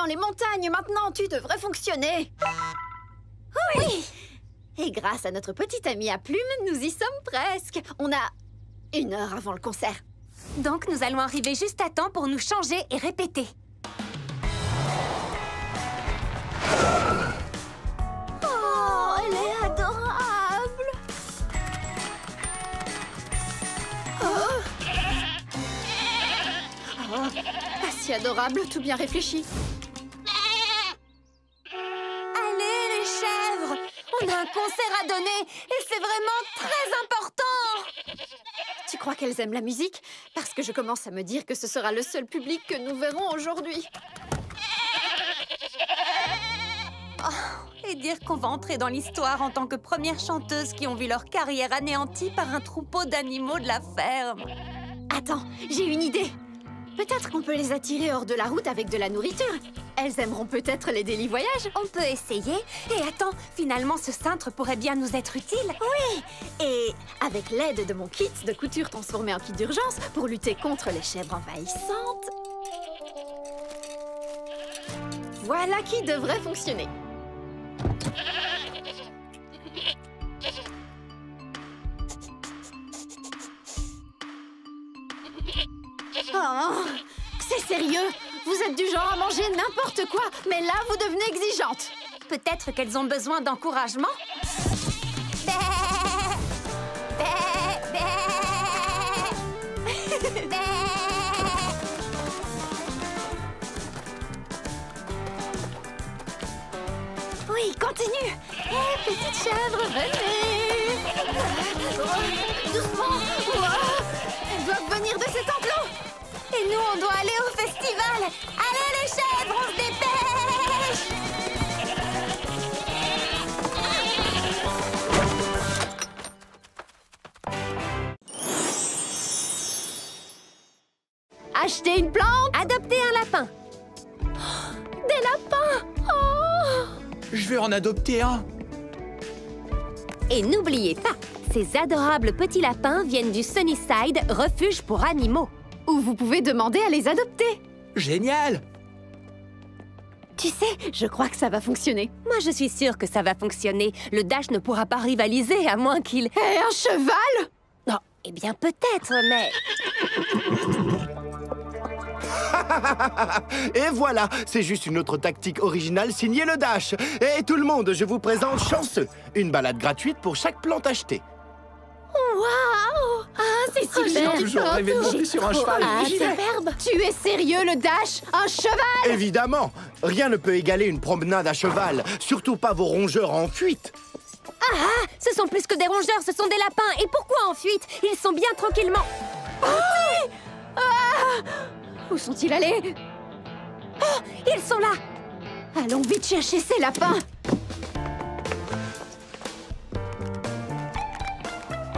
dans les montagnes maintenant. Tu devrais fonctionner. Oui. Et grâce à notre petite amie à plumes, nous y sommes presque. On a 1 heure avant le concert. Donc, nous allons arriver juste à temps pour nous changer et répéter. Oh, elle est adorable. Oh, pas si adorable, tout bien réfléchi. Allez, les chèvres! On a un concert à donner et c'est vraiment très important! Tu crois qu'elles aiment la musique? Parce que je commence à me dire que ce sera le seul public que nous verrons aujourd'hui. Oh, et dire qu'on va entrer dans l'histoire en tant que premières chanteuses qui ont vu leur carrière anéantie par un troupeau d'animaux de la ferme. Attends, j'ai une idée. Peut-être qu'on peut les attirer hors de la route avec de la nourriture. Elles aimeront peut-être les daily voyages. On peut essayer. Et attends, finalement, ce cintre pourrait bien nous être utile. Oui, et avec l'aide de mon kit de couture transformé en kit d'urgence pour lutter contre les chèvres envahissantes. Voilà qui devrait fonctionner. Oh, c'est sérieux? Vous êtes du genre à manger n'importe quoi, mais là, vous devenez exigeante. Peut-être qu'elles ont besoin d'encouragement. Oui, continue. Hé, petite chèvre, venez. Doucement. Elles doivent venir de cet enclos. Et nous, on doit aller au festival. Allez, les chèvres, on se dépêche. Acheter une plante. Adopter un lapin. Des lapins. Oh. Je vais en adopter un. Et n'oubliez pas, ces adorables petits lapins viennent du Sunnyside, refuge pour animaux. Ou vous pouvez demander à les adopter. Génial! Tu sais, je crois que ça va fonctionner. Moi, je suis sûre que ça va fonctionner. Le Dash ne pourra pas rivaliser, à moins qu'il... Et un cheval? Non, eh bien peut-être, mais... Et voilà, c'est juste une autre tactique originale signée le Dash. Et tout le monde, je vous présente Chanceux. Une balade gratuite pour chaque plante achetée. Waouh! Ah, c'est super! J'ai toujours rêvé de monter sur un cheval. J'y vais. Superbe! Tu es sérieux, le Dash? Un cheval? Évidemment, rien ne peut égaler une promenade à cheval, surtout pas vos rongeurs en fuite. Ah, ce sont plus que des rongeurs, ce sont des lapins. Et pourquoi en fuite? Ils sont bien tranquillement... Où sont-ils allés? Oh, ils sont là! Allons vite chercher ces lapins!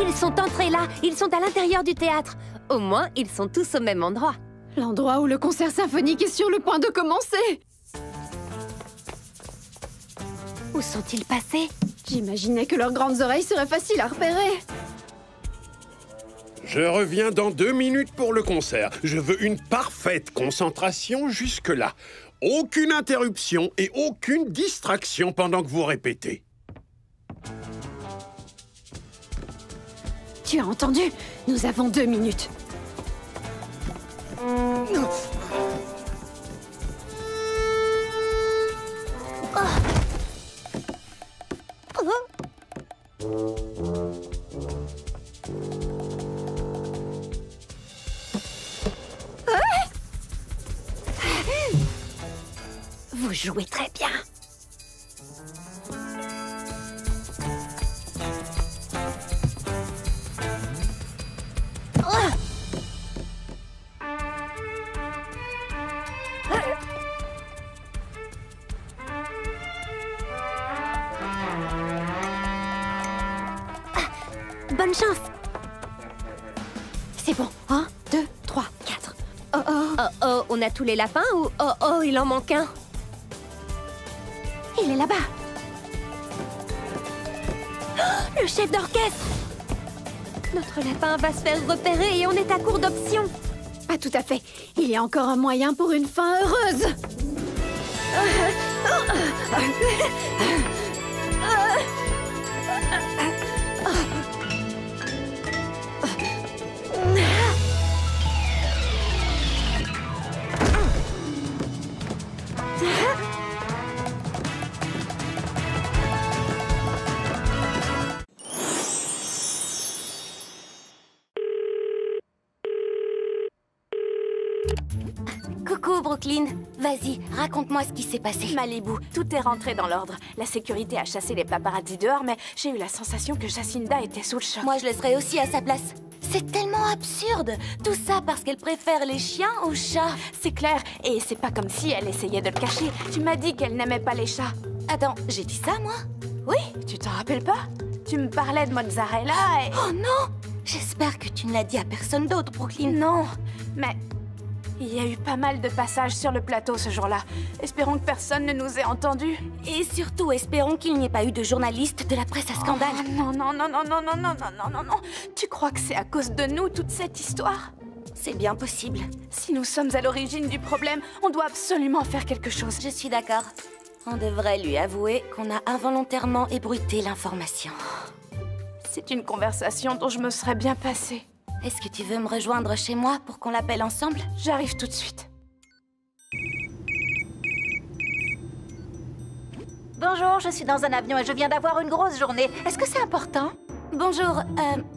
Ils sont entrés là, ils sont à l'intérieur du théâtre. Au moins, ils sont tous au même endroit. L'endroit où le concert symphonique est sur le point de commencer. Où sont-ils passés? J'imaginais que leurs grandes oreilles seraient faciles à repérer. Je reviens dans 2 minutes pour le concert. Je veux une parfaite concentration jusque-là. Aucune interruption et aucune distraction pendant que vous répétez. Tu as entendu? Nous avons 2 minutes. Vous jouez très bien. Bonne chance. C'est bon. 1, 2, 3, 4. Oh oh. Oh oh, on a tous les lapins ou oh oh, il en manque un? Il est là-bas. Oh, le chef d'orchestre! Notre lapin va se faire repérer et on est à court d'options. Pas tout à fait. Il y a encore un moyen pour une fin heureuse. Coucou Brooklyn, vas-y, raconte-moi ce qui s'est passé. Malibu, tout est rentré dans l'ordre. La sécurité a chassé les paparazzis dehors, mais j'ai eu la sensation que Jacinda était sous le choc. Moi je le serais aussi à sa place. C'est tellement absurde. Tout ça parce qu'elle préfère les chiens aux chats. C'est clair, et c'est pas comme si elle essayait de le cacher. Tu m'as dit qu'elle n'aimait pas les chats. Attends, j'ai dit ça moi? Oui, tu t'en rappelles pas? Tu me parlais de mozzarella et... Oh non! J'espère que tu ne l'as dit à personne d'autre, Brooklyn. Non, mais... il y a eu pas mal de passages sur le plateau ce jour-là. Espérons que personne ne nous ait entendus. Et surtout, espérons qu'il n'y ait pas eu de journalistes de la presse à scandale. Oh, non, non, non, non, non, non, non, non, non, non, non. Tu crois que c'est à cause de nous, toute cette histoire? C'est bien possible. Si nous sommes à l'origine du problème, on doit absolument faire quelque chose. Je suis d'accord. On devrait lui avouer qu'on a involontairement ébruité l'information. C'est une conversation dont je me serais bien passée. Est-ce que tu veux me rejoindre chez moi pour qu'on l'appelle ensemble? J'arrive tout de suite. Bonjour, je suis dans un avion et je viens d'avoir une grosse journée. Est-ce que c'est important? Bonjour,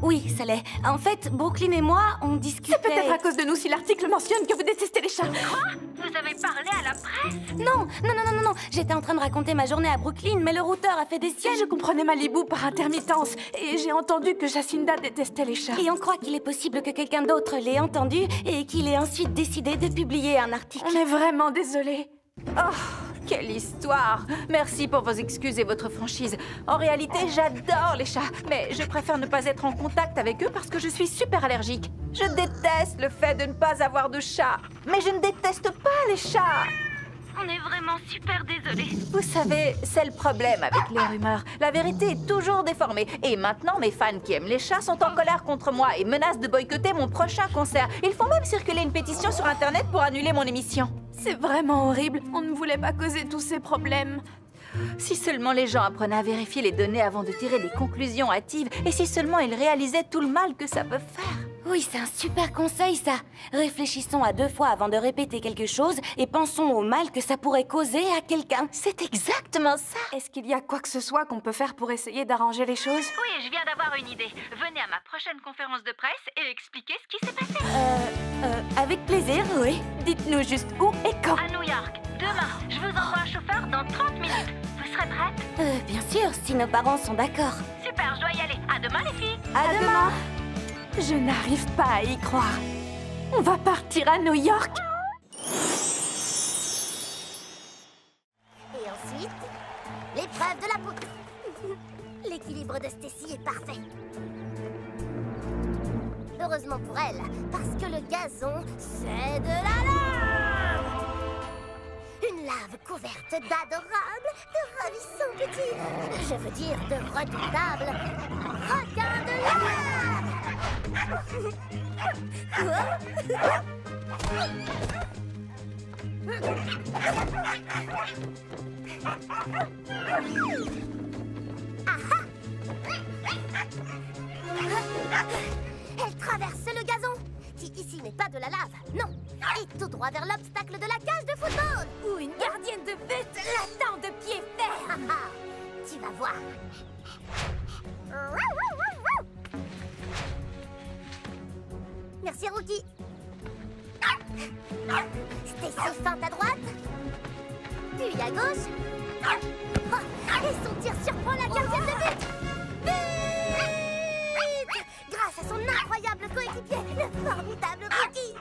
oui, ça l'est. En fait, Brooklyn et moi, on discutait... C'est peut-être à cause de nous si l'article mentionne que vous détestez les chats. Quoi? Vous avez parlé à la presse? Non, non, non, non, non, non. J'étais en train de raconter ma journée à Brooklyn, mais le routeur a fait des siennes. Je comprenais Malibu par intermittence et j'ai entendu que Jacinda détestait les chats. Et on croit qu'il est possible que quelqu'un d'autre l'ait entendu et qu'il ait ensuite décidé de publier un article. On est vraiment désolés. Oh, quelle histoire! Merci pour vos excuses et votre franchise. En réalité, j'adore les chats, mais je préfère ne pas être en contact avec eux parce que je suis super allergique. Je déteste le fait de ne pas avoir de chat. Mais je ne déteste pas les chats! On est vraiment super désolés. Vous savez, c'est le problème avec les rumeurs. La vérité est toujours déformée. Et maintenant, mes fans qui aiment les chats sont en colère contre moi et menacent de boycotter mon prochain concert. Ils font même circuler une pétition sur Internet pour annuler mon émission. C'est vraiment horrible. On ne voulait pas causer tous ces problèmes. Si seulement les gens apprenaient à vérifier les données avant de tirer des conclusions hâtives, et si seulement ils réalisaient tout le mal que ça peut faire. Oui, c'est un super conseil, ça. Réfléchissons à 2 fois avant de répéter quelque chose et pensons au mal que ça pourrait causer à quelqu'un. C'est exactement ça. Est-ce qu'il y a quoi que ce soit qu'on peut faire pour essayer d'arranger les choses? Oui, je viens d'avoir une idée. Venez à ma prochaine conférence de presse et expliquez ce qui s'est passé. Avec plaisir, oui. Dites-nous juste où et quand. À New York, demain. Je vous envoie un chauffeur dans 30 minutes. Vous serez prête? Bien sûr, si nos parents sont d'accord. Super, je dois y aller. À demain, les filles. À demain. Je n'arrive pas à y croire. On va partir à New York. Et ensuite, l'épreuve de la poutre. L'équilibre de Stacy est parfait. Heureusement pour elle, parce que le gazon, c'est de la lave. Une lave couverte d'adorables, de ravissants petits, je veux dire de redoutables requins de lave. Elle traverse le gazon, qui ici n'est pas de la lave, non, et tout droit vers l'obstacle de la cage de football, où une gardienne de but l'attend de pied ferme. Tu vas voir. Merci, Rookie. Stacy feinte à droite, puis à gauche. Et son tir surprend la gardienne de but. Vite! Grâce à son incroyable coéquipier, le formidable Rookie.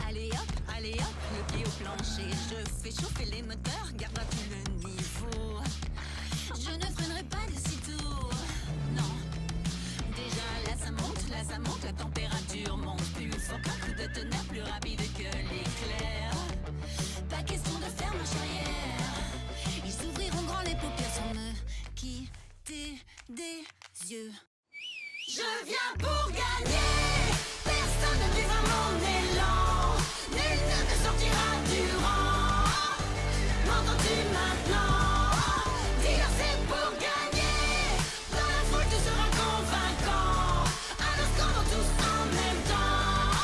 Allez hop, le pied au plancher. Je fais chauffer les moteurs, garde à tout le niveau. Je ne freinerai pas de sitôt, non. Déjà là ça monte, la température monte. Plus fort qu'un coup de tonnerre, plus rapide que l'éclair. Pas question de faire marche arrière. Ils s'ouvriront grand les paupières sans me quitter des yeux. Je viens pour gagner. Personne ne brisera mon élan. Nul ne me sortira du rang. M'entends-tu maintenant? Dis-leur c'est pour gagner. Dans la foule tu seras convaincant. Alors scandons tous en même temps.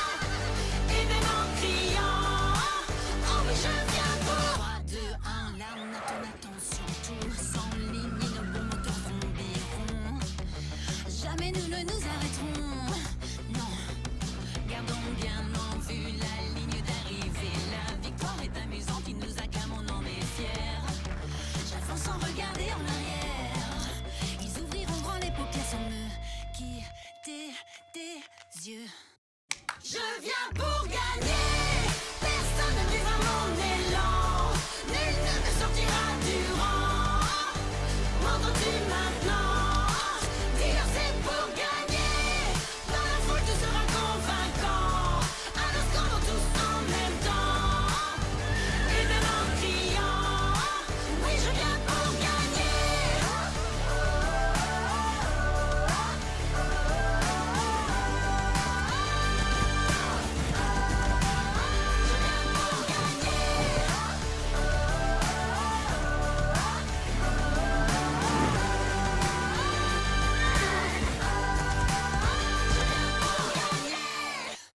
Et même en criant. Oh oui je viens pour 3, 2, 1, là on a ton attention. Tout s'enligne, nos bons moteurs zombieront. Jamais nous ne nous arrêterons. Non, gardons bien en vue la ligne d'arrivée. La victoire est amusante, il nous acclame, on en est fiers. J'avance sans regarder en arrière. Ils ouvriront grand les paupières sans me quitter des yeux. Je viens pour gagner. Personne ne brisera mon élan. Nul ne me sortira du rang. M'entends-tu maintenant? Dis-leur c'est pour gagner. Dans la foule tu seras convaincant. Alors scandons tous en même temps. Et même en criant. Oui je viens pour gagner.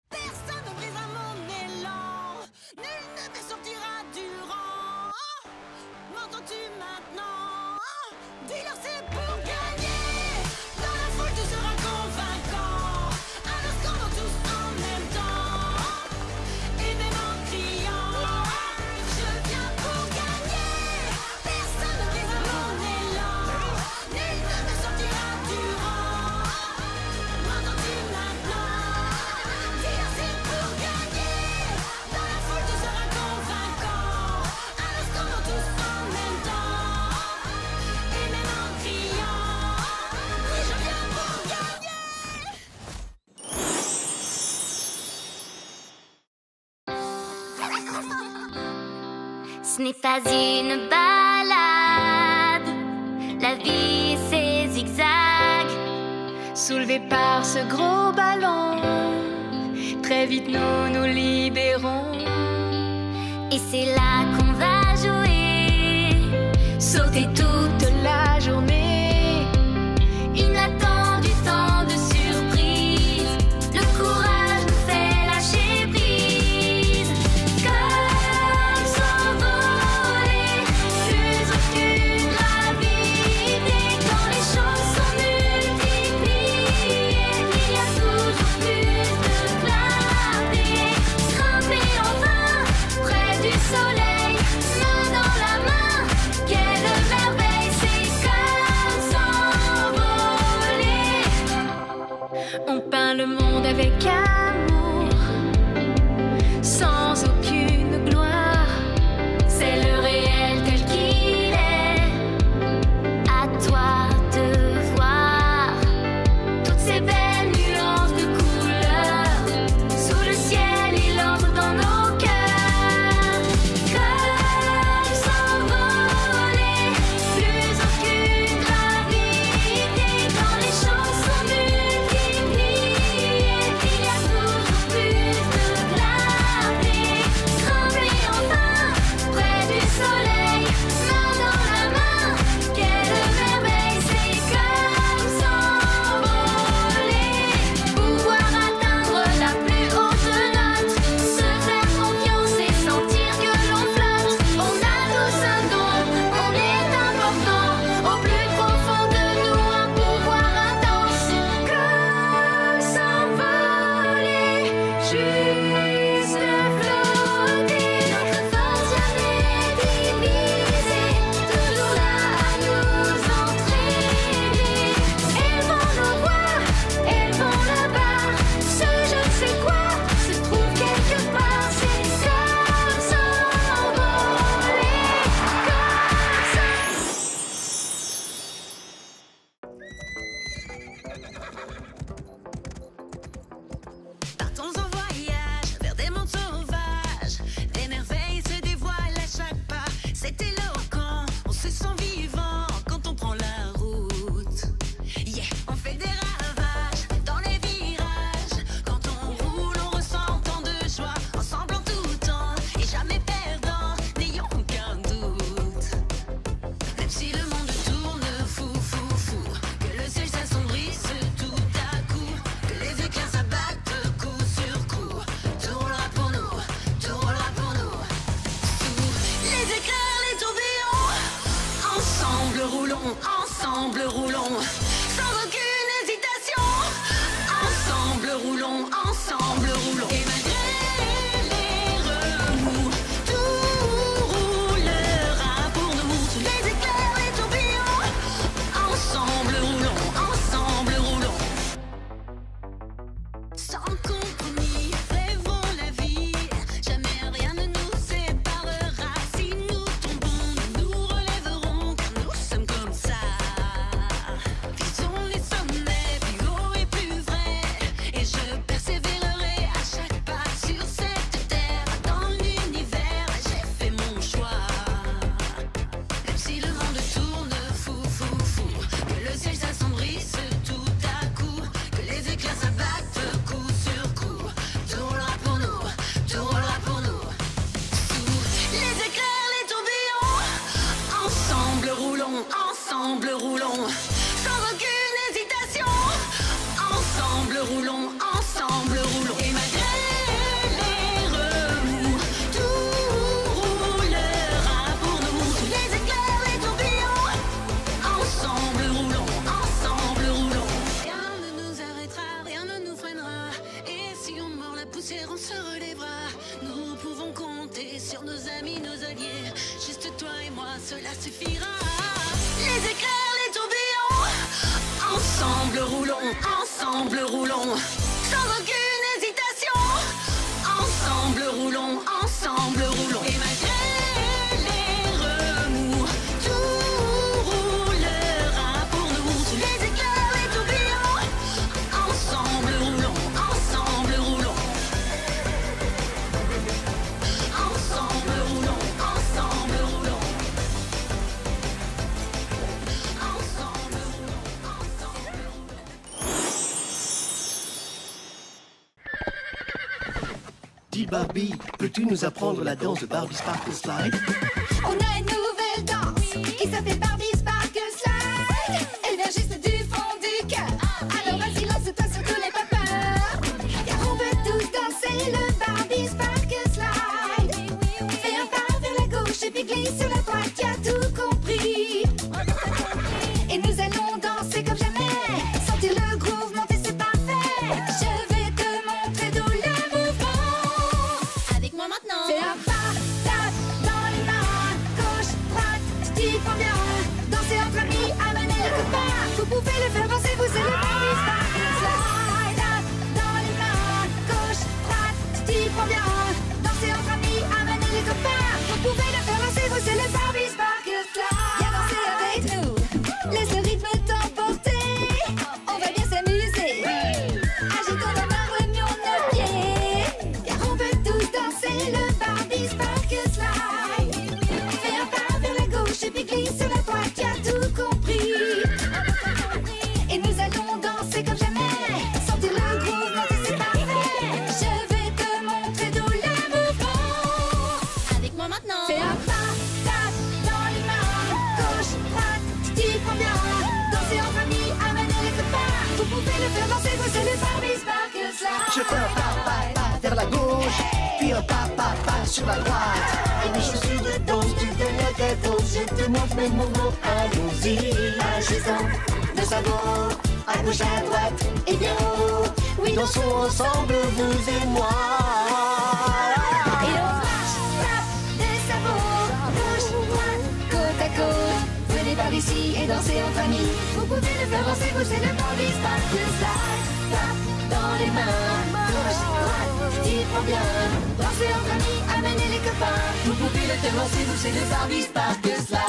Personne ne brisera mon élan. Nul ne me sortira du rang. M'entends-tu maintenant? Dis-leur c'est pour gagner. Dans la foule tu seras convaincant. Alors scandons tous en même temps. Et même en criant. Je viens pour gagner. Personne ne brisera mon élan. Nul ne me sortira du rang. M'entends-tu maintenant? Dis-leur c'est pour gagner. Dans la foule tu seras convaincant. Alors scandons tous en même temps. Et même en criant. Oui je viens pour gagner. Ce n'est pas une balade, la vie c'est zigzag. Soulevés par ce gros ballon, très vite nous nous libérons. Et c'est là qu'on va jouer, Sauter toute la journée, inattendu temps de surprise. Le courage nous fait lâcher prise. Comme s'envoler, plus aucune gravité. Quand les choses sont multipliées, il y a toujours plus de clarté. Grimper enfin près du soleil, main dans la main, quelle merveille, c'est comme s'envoler. on peint le monde avec amour, sans aucune gloire. C'est le réel tel qu'il est. À toi de voir toutes ces belles nuances de couleurs. Sous le ciel, il entre dans nos cœurs. Comme s'envoler, plus aucune gravité. Quand les choses sont multipliées, il y a Ensemble roulons, sans aucune hésitation. Ensemble roulons. Et malgré les remous, tout roulera pour nous. Sous les éclairs, les tourbillons. Ensemble roulons. Ensemble roulons. Dis Barbie, peux-tu nous apprendre la danse de Barbie Sparkle Slide? On a une nouvelle danse qui s'appelle Barbie Sparkle Slide. Elle vient juste du fond du cœur. Alors vas-y, lance-toi, surtout n'aie pas peur. Car on veut tous danser le Barbie Sparkle Slide. Fais un pas vers la gauche et puis glisse sur la droite, tu as tout compris. Et nous allons danser comme jamais. Sentir le groove monter, c'est parfait. Je vais te montrer tout le mouvement. Avec moi maintenant. Fais un pas, tape dans les mains. Gauche, droite, tu t'y prends bien. Danser entre amis, amener le copain. Vous pouvez le faire danser, vous c'est le Barbie Sparkle Slide. Tape dans les mains. Gauche, droite, tu t'y prends bien. Danser entre amis, amener les copains. Vous pouvez le faire danser, vous c'est le Barbie Sparkle Slide. Viens danser avec nous. Laisse le rythme t'emporter. On va bien s'amuser. Agitons la main, remuons nos pieds. Car on veut tous danser le Barbie Sparkle Slide. Fais un pas vers la gauche et puis glisse sur la droite, tu as tout compris. Et nous allons danser comme jamais. Sentir le groove monter, c'est parfait. Je vais te montrer tout le mouvement. Avec moi maintenant. Fais un pas, tape dans les mains. Gauche, droite, tu t'y prends bien. Danser entre amis, amener les copains. Vous pouvez le faire danser, vous c'est le Barbie Sparkle Slide. Je fais un pas vers la gauche, puis un pas sur la droite. Et mes chaussures de danse, tu donnes la tête haute. Je te montre mes mouvements, allons-y. Agissons de sabot, à gauche, à droite, et bien haut. Oui, dansons ensemble, vous et moi. Et on marche, tape des sabots. Gauche, droite, côte à côte. Venez par ici et dansez entre amis. Vous pouvez le faire danser, vous c'est le Barbie Sparkle Slide. Tape dans les mains. Gauche, droite, tu t'y prends bien. Dansez entre amis, amenez les copains. Vous pouvez le faire danser, vous c'est le Barbie Sparkle Slide.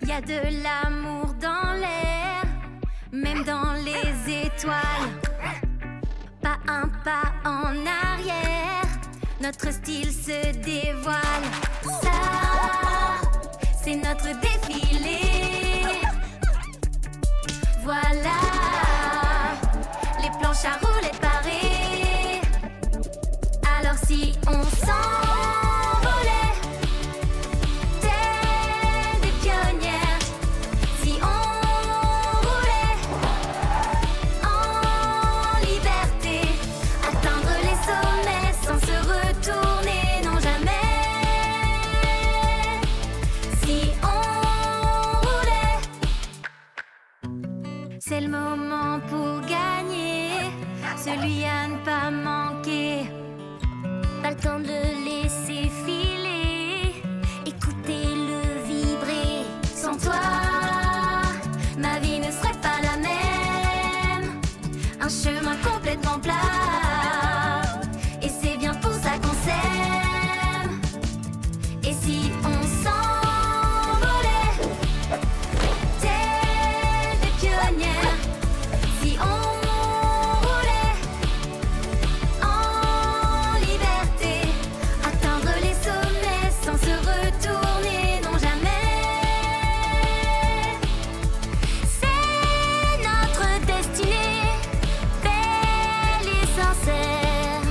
Y a de l'amour dans l'air, même dans les étoiles. Pas un pas en arrière, notre style se dévoile. Ça, c'est notre défilé. Voilà, les planches à roulettes parées. Alors si on s'envolait, telles des pionnières, si on roulait en liberté, atteindre les sommets sans se retourner, non jamais. Si on roulait, c'est le moment pour gagner, celui à ne pas manquer. Pas le temps de le laisser filer, écoutez-le vibrer. Sans toi, ma vie ne serait pas la même. Un chemin complètement plat, et c'est bien pour ça qu'on s'aime. Et si on s'envolait, telles des pionnières, si on roulait en liberté, atteindre les sommets sans se retourner, non jamais. C'est notre destinée, belle et sincère,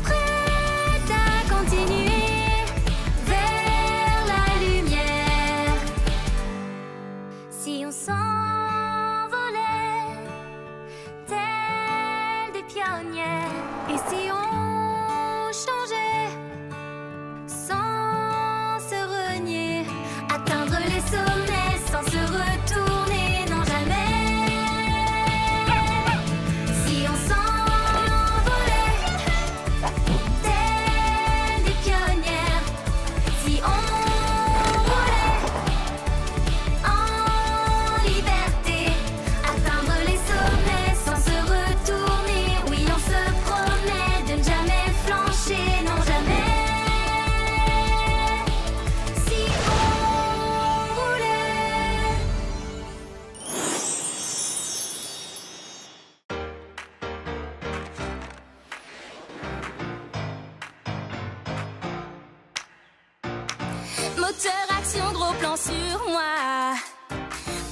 prête à continuer vers la lumière. Si on s'envolait, telles des pionnières, et si on changeait sans se renier, atteindre les sommets sans se retourner, non interaction, gros plan sur moi.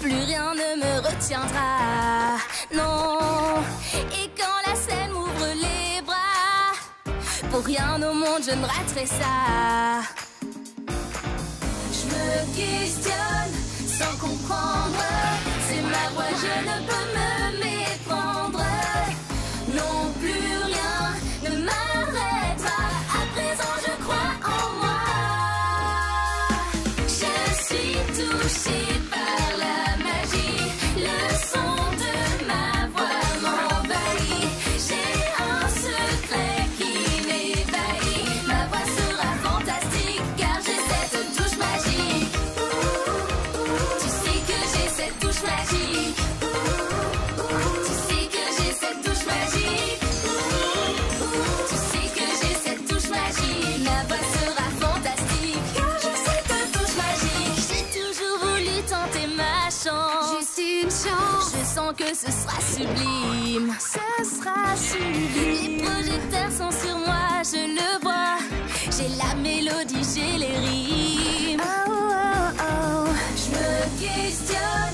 Plus rien ne me retiendra, non. Et quand la scène m'ouvre les bras, pour rien au monde je ne raterai ça. Je me questionne sans comprendre, c'est ma voix, je ne peux me méprendre. Non, plus rien ne m'arrêtera, à présent je crois en moi. Je suis touchée par la magie, le son de ma voix m'envahit. J'ai un secret qui m'évahit, ma voix sera fantastique car j'ai cette touche magique. Tu sais que j'ai cette touche magique. Tu sais que j'ai cette touche magique. Tu sais que j'ai cette touche magique. Ma voix sera fantastique car j'ai cette touche magique. J'ai toujours voulu tenter ma chance. Juste une chance. Je sens que ce sera sublime. Ce sera sublime. Les projecteurs sont sur moi, je le vois. J'ai la mélodie, j'ai les rimes. Oh, oh, oh. Je me questionne